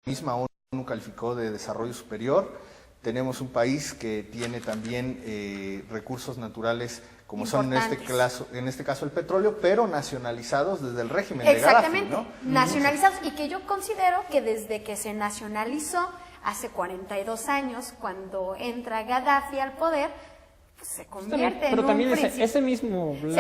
misma ONU calificó de desarrollo superior. Tenemos un país que tiene también recursos naturales como son en este caso el petróleo, pero nacionalizados desde el régimen de Gaddafi, ¿no? Exactamente, nacionalizados, y que yo considero que desde que se nacionalizó hace 42 años, cuando entra Gaddafi al poder, pues se convierte se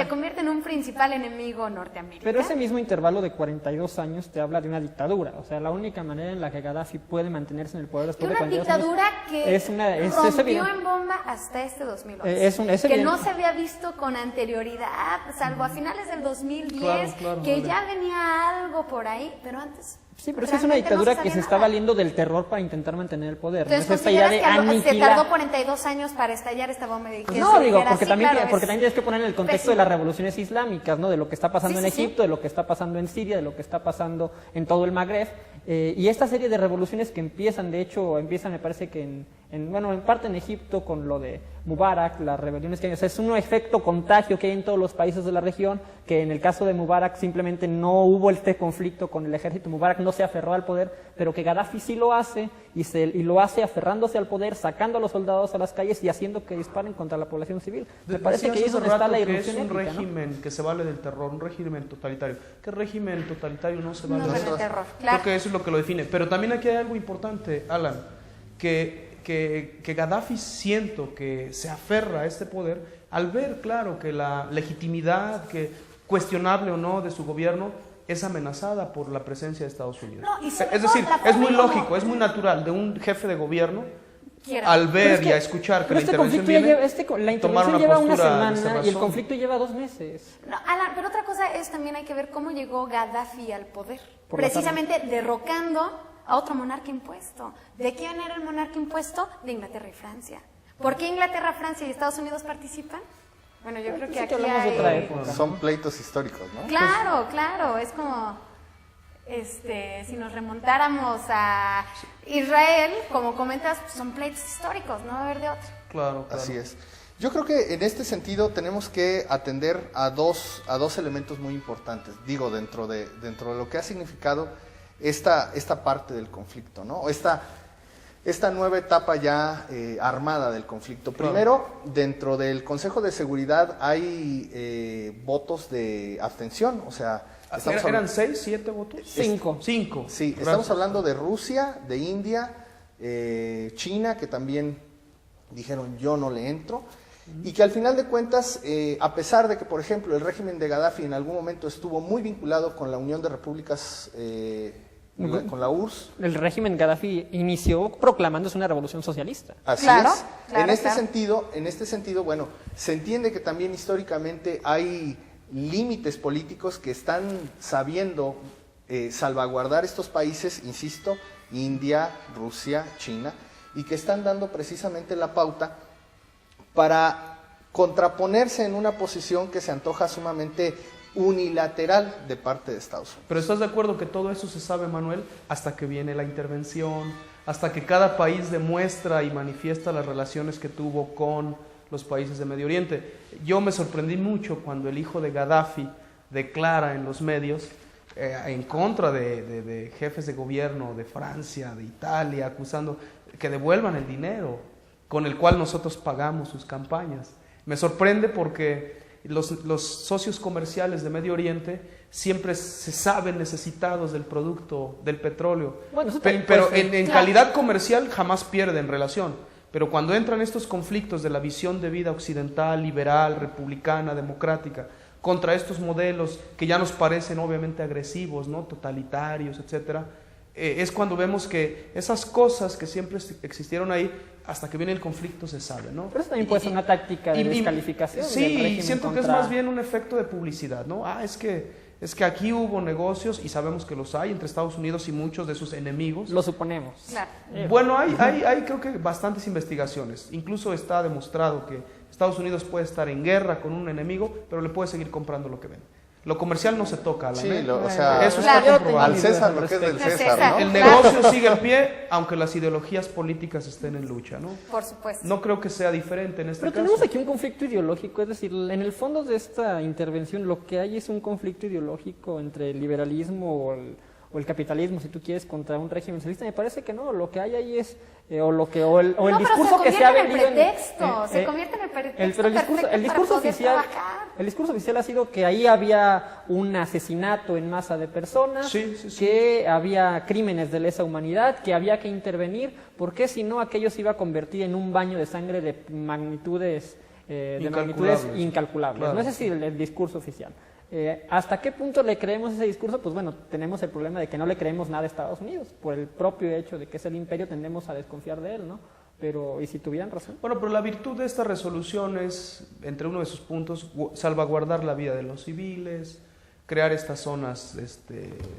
convierte en un principal enemigo norteamericano. Pero ese mismo intervalo de 42 años te habla de una dictadura. O sea, la única manera en la que Gaddafi puede mantenerse en el poder después de 42 años... Una dictadura que rompió en bomba hasta este 2011. Que no se había visto con anterioridad, salvo a finales del 2010, que ya venía algo por ahí, pero antes... Sí, pero es una dictadura que se está valiendo del terror para intentar mantener el poder. Entonces, ¿no es esta idea de aniquilar? Se tardó 42 años para estallar esta bomba de que no, digo, porque también tienes que poner en el contexto de las revoluciones islámicas, ¿no? De lo que está pasando en Egipto, de lo que está pasando en Siria, de lo que está pasando en todo el Magreb. Y esta serie de revoluciones que empiezan, de hecho, me parece que en parte en Egipto con lo de Mubarak, las rebeliones que hay, o sea, es un efecto contagio que hay en todos los países de la región, que en el caso de Mubarak simplemente no hubo este conflicto con el ejército, Mubarak no se aferró al poder, pero que Gaddafi sí lo hace, y lo hace aferrándose al poder, sacando a los soldados a las calles y haciendo que disparen contra la población civil. Me parece que ahí es donde está la irrupción étnica, es un régimen que se vale del terror, un régimen totalitario. ¿Qué régimen totalitario no se vale del terror? Claro. Creo que eso es lo que lo define. Pero también aquí hay algo importante, Alan, que Gaddafi siento que se aferra a este poder al ver, claro, que la legitimidad, que cuestionable o no, de su gobierno es amenazada por la presencia de Estados Unidos. No, es decir, es muy lógico, es muy natural de un jefe de gobierno al ver y a escuchar que la intervención viene, la intervención lleva una semana y el conflicto lleva 2 meses. No, Alan, pero otra cosa es también hay que ver cómo llegó Gaddafi al poder. Precisamente derrocando a otro monarca impuesto. ¿De quién era el monarca impuesto? De Inglaterra y Francia. ¿Por qué Inglaterra, Francia y Estados Unidos participan? Bueno, yo creo que aquí son pleitos históricos, ¿no? Claro, claro, es como si nos remontáramos a Israel, como comentas, son pleitos históricos, no va a haber de otro. Claro. Así es. Yo creo que en este sentido tenemos que atender a dos elementos muy importantes, digo, dentro de lo que ha significado esta parte del conflicto, ¿no? Esta nueva etapa ya armada del conflicto. Primero, dentro del Consejo de Seguridad hay votos de abstención, o sea... ¿Eran 6, 7 votos? 5. Sí, estamos hablando de Rusia, de India, China, que también dijeron yo no le entro, y que al final de cuentas, a pesar de que, por ejemplo, el régimen de Gaddafi en algún momento estuvo muy vinculado con la Unión de Repúblicas... con la URSS. El régimen Gaddafi inició proclamándose una revolución socialista. Así es. En este sentido, bueno, se entiende que también históricamente hay límites políticos que están sabiendo salvaguardar estos países, insisto, India, Rusia, China, y que están dando precisamente la pauta para contraponerse en una posición que se antoja sumamente unilateral de parte de Estados Unidos. Pero ¿estás de acuerdo que todo eso se sabe, Manuel, hasta que viene la intervención, hasta que cada país demuestra y manifiesta las relaciones que tuvo con los países de Medio Oriente? Yo me sorprendí mucho cuando el hijo de Gaddafi declara en los medios en contra de jefes de gobierno de Francia, de Italia, acusando que devuelvan el dinero con el cual nosotros pagamos sus campañas. Me sorprende porque los socios comerciales de Medio Oriente siempre se saben necesitados del producto, del petróleo, pero en calidad comercial jamás pierden relación. Pero cuando entran estos conflictos de la visión de vida occidental, liberal, republicana, democrática, contra estos modelos que ya nos parecen obviamente agresivos, ¿no? Totalitarios, etcétera, es cuando vemos que esas cosas que siempre existieron ahí, hasta que viene el conflicto se sabe, ¿no? Pero eso también puede ser una táctica de descalificación. Sí, siento que es más bien un efecto de publicidad, ¿no? Es que aquí hubo negocios, y sabemos que los hay, entre Estados Unidos y muchos de sus enemigos. Lo suponemos. Claro. Bueno, hay creo que bastantes investigaciones. Incluso está demostrado que Estados Unidos puede estar en guerra con un enemigo, pero le puede seguir comprando lo que ven. Lo comercial no se toca, Alan. Sí, o sea, eso está comprobado. Al César lo que es del César, ¿no? El negocio sigue en pie, aunque las ideologías políticas estén en lucha, ¿no? Por supuesto. No creo que sea diferente en este caso. Pero tenemos aquí un conflicto ideológico, es decir, en el fondo de esta intervención lo que hay es un conflicto ideológico entre el liberalismo el capitalismo, si tú quieres, contra un régimen socialista. Me parece que no, lo que hay ahí es, el discurso que se ha vendido se convierte en el pretexto el discurso oficial, el discurso oficial ha sido que ahí había un asesinato en masa de personas, que había crímenes de lesa humanidad, que había que intervenir, porque si no aquello se iba a convertir en un baño de sangre de magnitudes incalculables. No es así el discurso oficial. ¿Hasta qué punto le creemos ese discurso? Pues bueno, tenemos el problema de que no le creemos nada a Estados Unidos. Por el propio hecho de que es el imperio, tendemos a desconfiar de él, ¿no? Pero, ¿y si tuvieran razón? Bueno, pero la virtud de esta resolución es, entre uno de sus puntos, salvaguardar la vida de los civiles, crear estas zonas,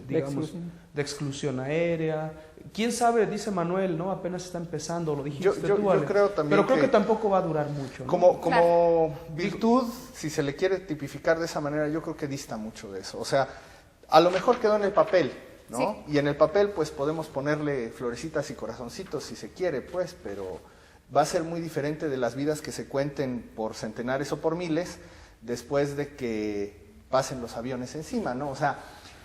digamos, de exclusión aérea. ¿Quién sabe? Dice Manuel, ¿no? Apenas está empezando, lo dijiste tú, Ale. Yo creo también. Pero creo que tampoco va a durar mucho, ¿no? Como virtud, si se le quiere tipificar de esa manera, yo creo que dista mucho de eso. O sea, a lo mejor quedó en el papel, ¿no? Sí. Y en el papel, pues, podemos ponerle florecitas y corazoncitos si se quiere, pues, pero va a ser muy diferente de las vidas que se cuenten por centenares o por miles después de que pasen los aviones encima, ¿no? O sea...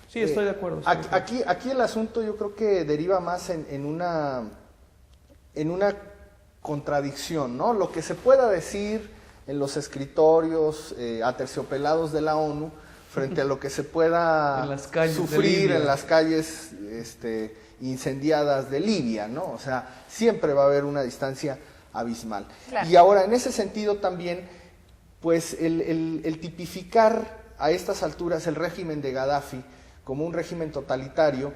Sí, estoy de acuerdo. Aquí el asunto yo creo que deriva más en una contradicción, ¿no? Lo que se pueda decir en los escritorios aterciopelados de la ONU frente a lo que se pueda sufrir en las calles incendiadas de Libia, ¿no? O sea, siempre va a haber una distancia abismal. Claro. Y ahora, en ese sentido también, pues el tipificar a estas alturas el régimen de Gaddafi como un régimen totalitario,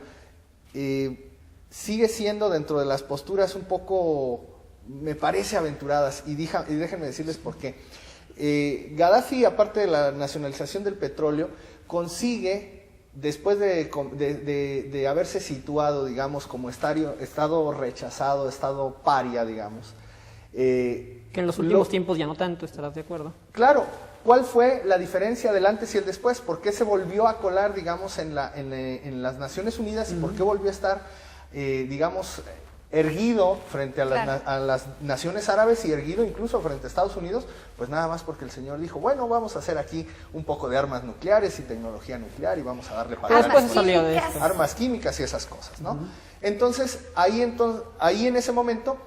sigue siendo dentro de las posturas un poco, me parece, aventuradas, y déjenme decirles por qué. Gaddafi, aparte de la nacionalización del petróleo, consigue, después de haberse situado, digamos, como estado rechazado, estado paria, digamos. Que en los últimos tiempos ya no tanto, ¿estarás de acuerdo? Claro. ¿Cuál fue la diferencia del antes y el después? ¿Por qué se volvió a colar, digamos, en las Naciones Unidas y por qué volvió a estar, digamos, erguido frente a las naciones árabes y erguido incluso frente a Estados Unidos? Pues nada más porque el señor dijo, bueno, vamos a hacer aquí un poco de armas nucleares y tecnología nuclear y vamos a darle para armas químicas y esas cosas, ¿no? Entonces, ahí en ese momento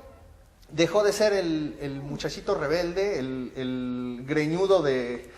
dejó de ser el muchachito rebelde, el greñudo de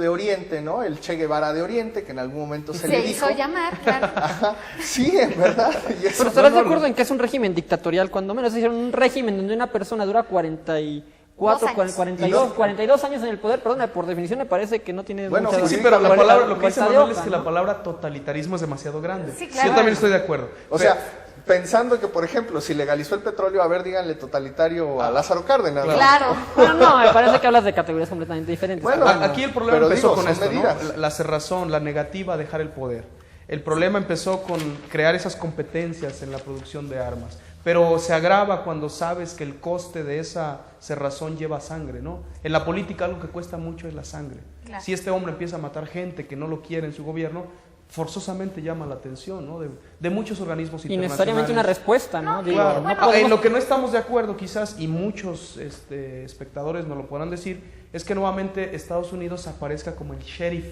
Oriente, ¿no? El Che Guevara de Oriente, que en algún momento se le dijo. Se hizo llamar, claro. Ajá, sí, en verdad. Y eso, pero ¿estarás de acuerdo en que es un régimen dictatorial? Cuando menos, es decir, un régimen donde una persona dura 42 años en el poder, perdón, por definición me parece que no tiene mucha... Sí, pero la palabra, lo que dice Manuel es que la palabra totalitarismo es demasiado grande. Sí, claro. Yo también estoy de acuerdo. O sea, pensando que, por ejemplo, si legalizó el petróleo, a ver, díganle totalitario a Lázaro Cárdenas. Claro. Bueno, no, me parece que hablas de categorías completamente diferentes. Bueno, aquí el problema empezó con esto, ¿no? La cerrazón, la negativa a dejar el poder. El problema empezó con crear esas competencias en la producción de armas. Pero se agrava cuando sabes que el coste de esa cerrazón lleva sangre, ¿no? En la política algo que cuesta mucho es la sangre. Claro. Si este hombre empieza a matar gente que no lo quiere en su gobierno, forzosamente llama la atención, ¿no? De muchos organismos internacionales. Y necesariamente una respuesta, ¿no? Claro. En lo que no estamos de acuerdo quizás, y muchos espectadores nos lo podrán decir, es que nuevamente Estados Unidos aparezca como el sheriff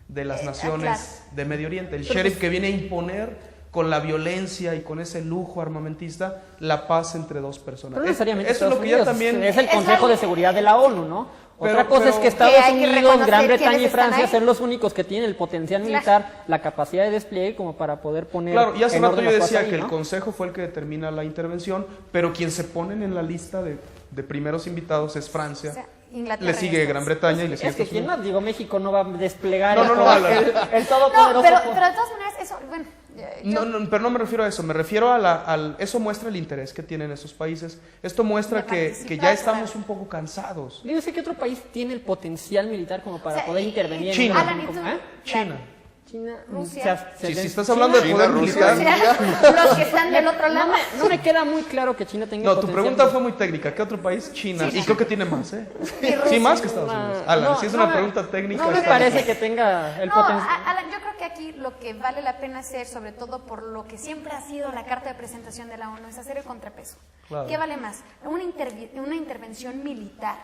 de las naciones de Medio Oriente, el sheriff que viene a imponer con la violencia y con ese lujo armamentista la paz entre dos personas. Pero necesariamente eso es lo que ya también... Es el Consejo de Seguridad de la ONU, ¿no? Otra cosa es que Estados Unidos, Gran Bretaña y Francia son los únicos que tienen el potencial militar, la capacidad de despliegue como para poder poner... Claro, y hace rato yo decía que el Consejo fue el que determina la intervención, pero quien se ponen en la lista de primeros invitados es Francia. O sea, le sigue Gran Bretaña y le sigue Estados Unidos. Es que quién más, digo, México no va a desplegar el todopoderoso... No, pero de todas maneras, eso, bueno... pero no me refiero a eso, me refiero eso muestra el interés que tienen esos países. Esto muestra que ya estamos un poco cansados. Digo, sé que otro país tiene el potencial militar como para poder intervenir. China. China, Rusia. Si estás hablando de poder militar, los que están del otro lado. No me queda muy claro que China tenga. No, tu pregunta fue muy técnica. ¿Qué otro país? China. Y creo que tiene más, ¿eh? Sí, más que Estados Unidos. Alan, si es una pregunta técnica. No me parece que tenga el potencial. Alan, yo creo que aquí lo que vale la pena hacer, sobre todo por lo que siempre ha sido la carta de presentación de la ONU, es hacer el contrapeso. Claro. ¿Qué vale más? Una intervención militar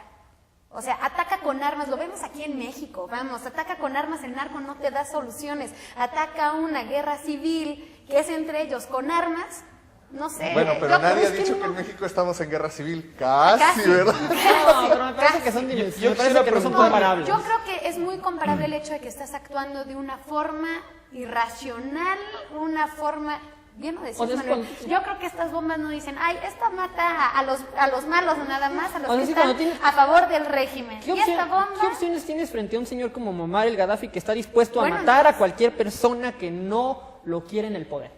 O sea, ataca con armas, lo vemos aquí en México, vamos, ataca con armas, el narco no te da soluciones, ataca una guerra civil que es entre ellos con armas, no sé. Bueno, pero nadie ha dicho que en México estamos en guerra civil, casi. ¿Verdad? No, pero me parece que son Yo me parece que no son comparables. Yo creo que es muy comparable el hecho de que estás actuando de una forma irracional, una forma... Bien lo decís, Manuel. Yo creo que estas bombas no dicen, ay, esta mata a los malos nada más, a los que están a favor del régimen. ¿Qué opciones tienes frente a un señor como Muammar el Gaddafi que está dispuesto a matar a cualquier persona que no lo quiere en el poder?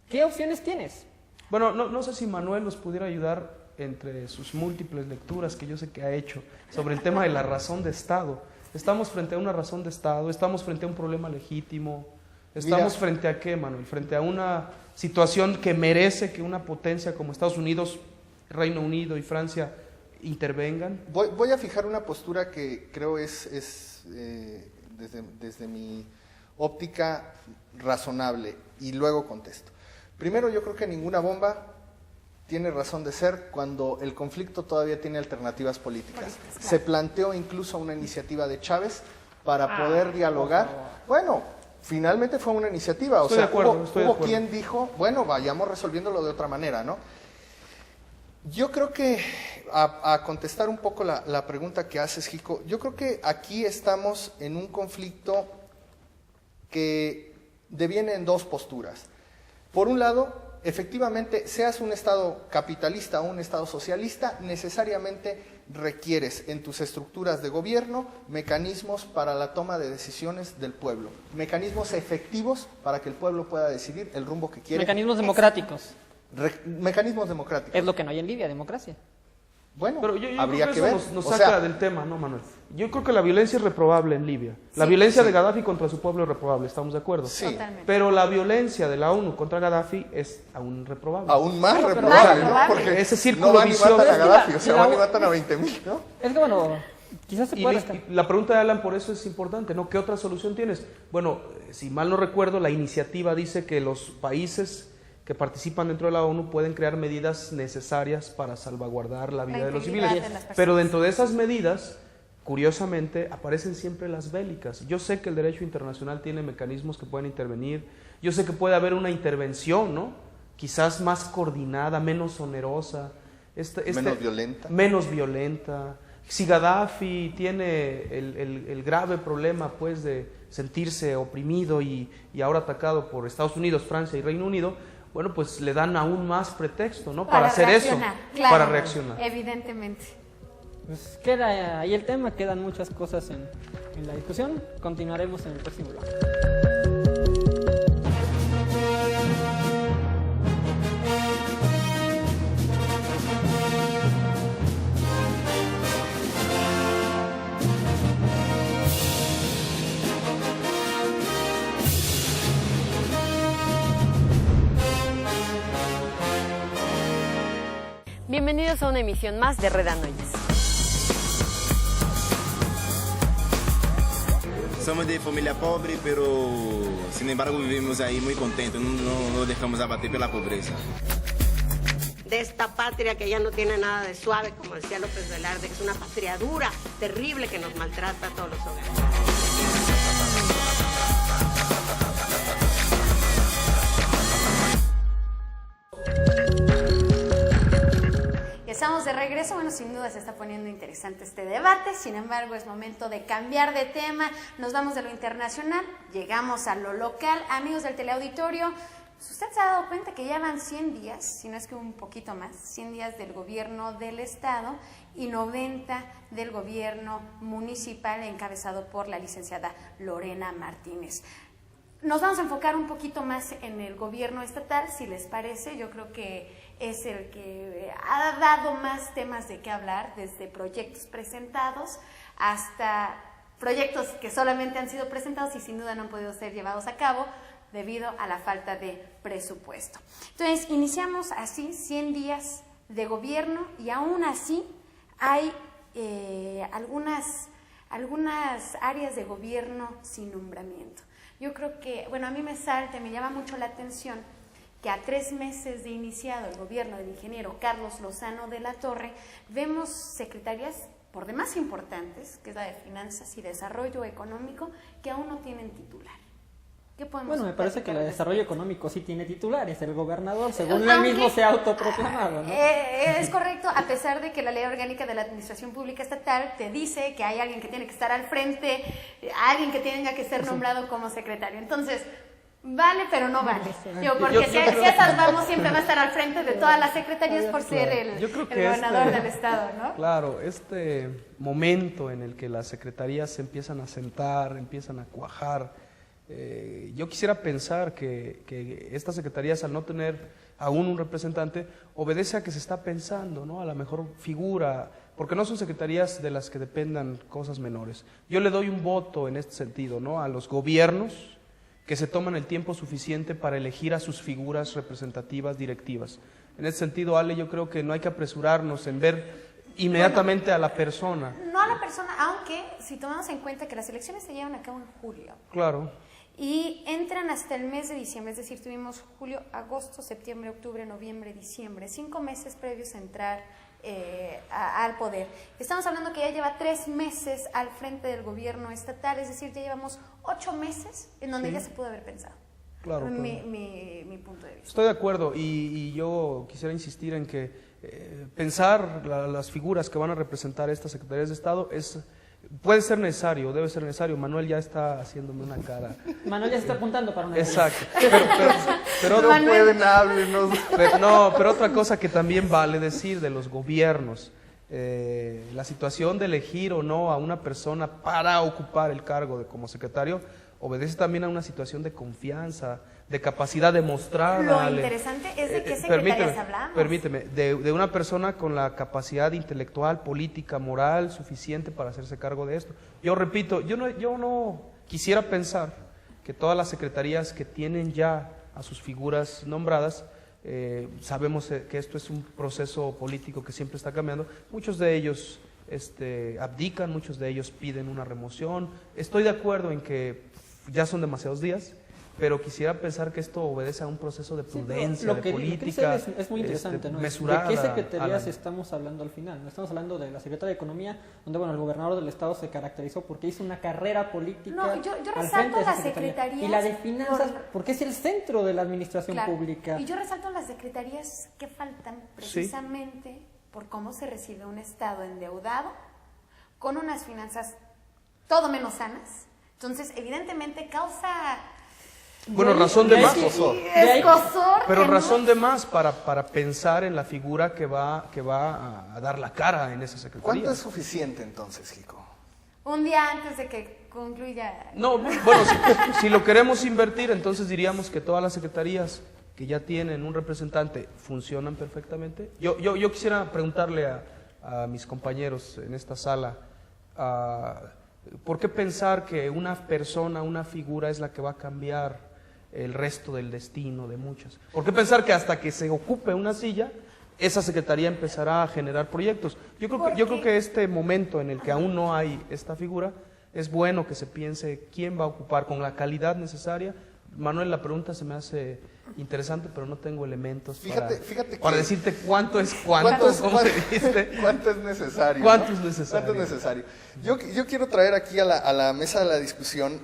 ¿Qué opciones tienes? Bueno, no sé si Manuel nos pudiera ayudar entre sus múltiples lecturas que yo sé que ha hecho sobre el tema de la razón de Estado. Estamos frente a una razón de Estado, estamos frente a un problema legítimo. ¿Estamos frente a qué, Manuel? Frente a una situación que merece que una potencia como Estados Unidos, Reino Unido y Francia intervengan. Voy a fijar una postura que creo es desde mi óptica razonable y luego contesto. Primero, yo creo que ninguna bomba tiene razón de ser cuando el conflicto todavía tiene alternativas políticas. Se planteó incluso una iniciativa de Chávez para poder dialogar. Bueno, finalmente fue una iniciativa, o sea, hubo quien dijo, bueno, vayamos resolviéndolo de otra manera, ¿no? Yo creo que, a contestar un poco la pregunta que haces, Jico, yo creo que aquí estamos en un conflicto que deviene en dos posturas. Por un lado, efectivamente, seas un Estado capitalista o un Estado socialista, necesariamente requieres en tus estructuras de gobierno mecanismos para la toma de decisiones del pueblo, mecanismos efectivos para que el pueblo pueda decidir el rumbo que quiere. Mecanismos democráticos. Mecanismos democráticos. Es lo que no hay en Libia, democracia. Bueno, pero yo habría creo que que ver. eso nos saca del tema, ¿no, Manuel? Yo creo que la violencia es reprobable en Libia. La violencia de Gaddafi contra su pueblo es reprobable, ¿estamos de acuerdo? Sí. Totalmente. Pero la violencia de la ONU contra Gaddafi es aún reprobable. Aún más Pero reprobable, ¿no? reprobable. Porque ese círculo no van y vicioso. matan a Gaddafi, o Es que sea, la- van y matan a 20,000, ¿no? Es que bueno, quizás se pueda rescatar. Y la pregunta de Alan por eso es importante, ¿no? ¿Qué otra solución tienes? Bueno, si mal no recuerdo, la iniciativa dice que los países que participan dentro de la ONU pueden crear medidas necesarias para salvaguardar la vida de los integridad civiles. de las personas. Pero dentro de esas medidas, curiosamente, aparecen siempre las bélicas. Yo sé que el derecho internacional tiene mecanismos que pueden intervenir. Yo sé que puede haber una intervención, ¿no? Quizás más coordinada, menos onerosa. Menos violenta. Menos violenta. Si Gaddafi tiene el grave problema, pues, de sentirse oprimido y ahora atacado por Estados Unidos, Francia y Reino Unido, bueno, pues le dan aún más pretexto, ¿no? Para hacer eso, claro, para reaccionar. Evidentemente. Pues queda ahí el tema, quedan muchas cosas en la discusión. Continuaremos en el próximo bloque. Bienvenidos a una emisión más de Red Anoyes. Somos de familia pobre, pero sin embargo vivimos ahí muy contentos, no dejamos abater pela pobreza. De esta patria que ya no tiene nada de suave, como decía López Velarde, que es una patria dura, terrible, que nos maltrata a todos los hogares. Estamos de regreso, bueno, sin duda se está poniendo interesante este debate, sin embargo es momento de cambiar de tema, nos vamos de lo internacional, llegamos a lo local. Amigos del teleauditorio, ¿usted se ha dado cuenta que ya van 100 días, si no es que un poquito más, 100 días del gobierno del estado y 90 del gobierno municipal encabezado por la licenciada Lorena Martínez? Nos vamos a enfocar un poquito más en el gobierno estatal, si les parece. Yo creo que es el que ha dado más temas de qué hablar, desde proyectos presentados hasta proyectos que solamente han sido presentados y sin duda no han podido ser llevados a cabo debido a la falta de presupuesto. Entonces, iniciamos así 100 días de gobierno y aún así hay algunas áreas de gobierno sin nombramiento. Yo creo que, bueno, a mí me llama mucho la atención que a 3 meses de iniciado el gobierno del ingeniero Carlos Lozano de la Torre, vemos secretarías por demás importantes, que es la de finanzas y desarrollo económico, que aún no tienen titular. ¿Qué podemos Bueno, me parece que el platicar de desarrollo esto? económico sí tiene titulares, el gobernador, según él mismo se ha autoproclamado, ¿no? Es correcto, a pesar de que la ley orgánica de la administración pública estatal te dice que hay alguien que tiene que estar al frente, alguien que tenga que ser nombrado como secretario. Entonces, vale, pero no vale. Porque si esas vamos, siempre va a estar al frente de todas las secretarías por ser el gobernador del estado, ¿no? Claro, este momento en el que las secretarías se empiezan a sentar, empiezan a cuajar, yo quisiera pensar que estas secretarías, al no tener aún un representante, obedece a que se está pensando, ¿no?, a la mejor figura, porque no son secretarías de las que dependan cosas menores. Yo le doy un voto en este sentido, ¿no?, a los gobiernos que se toman el tiempo suficiente para elegir a sus figuras representativas directivas. En ese sentido, Ale, yo creo que no hay que apresurarnos en ver inmediatamente a la persona. No a la persona, aunque si tomamos en cuenta que las elecciones se llevan a cabo en julio. Claro. Y entran hasta el mes de diciembre, es decir, tuvimos julio, agosto, septiembre, octubre, noviembre, diciembre, 5 meses previos a entrar al poder. Estamos hablando que ya lleva 3 meses al frente del gobierno estatal, es decir, ya llevamos 8 meses en donde ya se pudo haber pensado. Claro, Mi punto de vista. Estoy de acuerdo y yo quisiera insistir en que pensar las figuras que van a representar estas secretarías de Estado puede ser necesario, debe ser necesario. Manuel ya está haciéndome una cara. Manuel ya se está apuntando para una... Exacto. Pero No pueden háblenos. pero otra cosa que también vale decir de los gobiernos, la situación de elegir o no a una persona para ocupar el cargo como secretario obedece también a una situación de confianza, de capacidad demostrada. Lo interesante es de qué secretarías hablamos. Permíteme, de una persona con la capacidad intelectual, política, moral suficiente para hacerse cargo de esto. Yo repito, yo no quisiera pensar que todas las secretarías que tienen ya a sus figuras nombradas, sabemos que esto es un proceso político que siempre está cambiando, muchos de ellos abdican, muchos de ellos piden una remoción. Estoy de acuerdo en que ya son demasiados días, pero quisiera pensar que esto obedece a un proceso de prudencia, de política es muy interesante, ¿no? mesurada. ¿De qué secretarías estamos hablando al final? No estamos hablando de la Secretaría de Economía, donde el gobernador del estado se caracterizó porque hizo una carrera política. No, yo al resalto frente de esa las secretarías. Y la de finanzas, porque es el centro de la administración pública. Y yo resalto las secretarías que faltan precisamente por cómo se recibe un estado endeudado, con unas finanzas todo menos sanas. Entonces, evidentemente causa... Bueno, razón de más. Escozor. Pero razón de más para pensar en la figura que va a dar la cara en esa secretaría. ¿Cuánto es suficiente entonces, Jico? Un día antes de que concluya... No, bueno, si lo queremos invertir, entonces diríamos que todas las secretarías que ya tienen un representante funcionan perfectamente. Yo quisiera preguntarle a mis compañeros en esta sala, ¿por qué pensar que una persona, una figura es la que va a cambiar el resto del destino de muchas? ¿Por qué pensar que hasta que se ocupe una silla, esa secretaría empezará a generar proyectos? Yo creo que este momento en el que aún no hay esta figura, es bueno que se piense quién va a ocupar con la calidad necesaria. Manuel, la pregunta se me hace interesante, pero no tengo elementos para decirte cuánto es necesario. ¿Cuánto es necesario? Yo quiero traer aquí a la mesa de la discusión